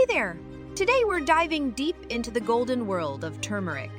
there! Today we're diving deep into the golden world of turmeric.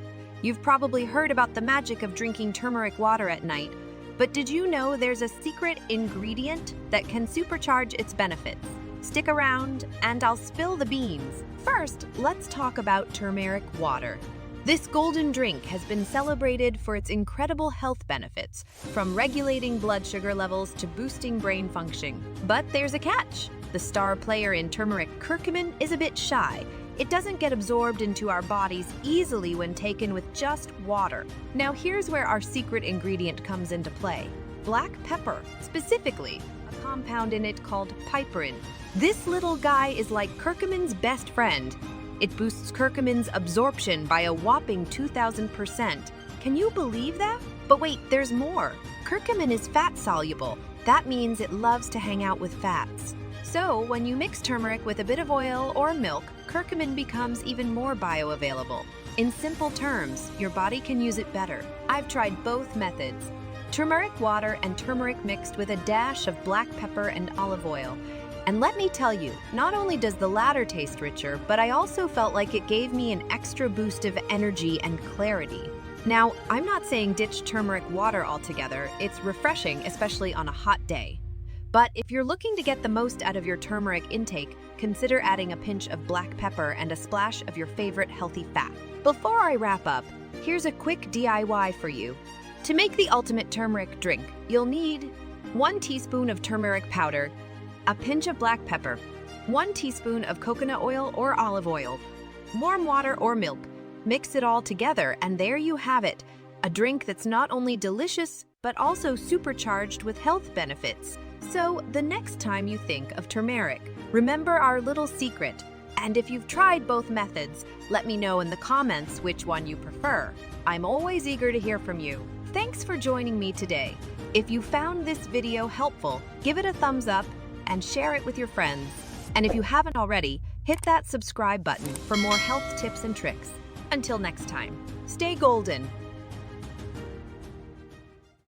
You've probably heard about the magic of drinking turmeric water at night, but did you know there's a secret ingredient that can supercharge its benefits? Stick around and I'll spill the beans. First, let's talk about turmeric water. This golden drink has been celebrated for its incredible health benefits, from regulating blood sugar levels to boosting brain function. But there's a catch. The star player in turmeric, curcumin, is a bit shy. It doesn't get absorbed into our bodies easily when taken with just water. Now here's where our secret ingredient comes into play. Black pepper, specifically, a compound in it called piperin. This little guy is like curcumin's best friend. It boosts curcumin's absorption by a whopping 2,000%. Can you believe that? But wait, there's more. Curcumin is fat-soluble. That means it loves to hang out with fats. So, when you mix turmeric with a bit of oil or milk, curcumin becomes even more bioavailable. In simple terms, your body can use it better. I've tried both methods. Turmeric water and turmeric mixed with a dash of black pepper and olive oil. And let me tell you, not only does the latter taste richer, but I also felt like it gave me an extra boost of energy and clarity. Now, I'm not saying ditch turmeric water altogether. It's refreshing, especially on a hot day. But if you're looking to get the most out of your turmeric intake, consider adding a pinch of black pepper and a splash of your favorite healthy fat. Before I wrap up, here's a quick DIY for you. To make the ultimate turmeric drink, you'll need 1 teaspoon of turmeric powder, a pinch of black pepper, 1 teaspoon of coconut oil or olive oil, warm water or milk. Mix it all together and there you have it, a drink that's not only delicious, but also supercharged with health benefits. So the next time you think of turmeric, remember our little secret. And if you've tried both methods, let me know in the comments which one you prefer. I'm always eager to hear from you. Thanks for joining me today. If you found this video helpful, give it a thumbs up and share it with your friends. And if you haven't already, hit that subscribe button for more health tips and tricks. Until next time, stay golden.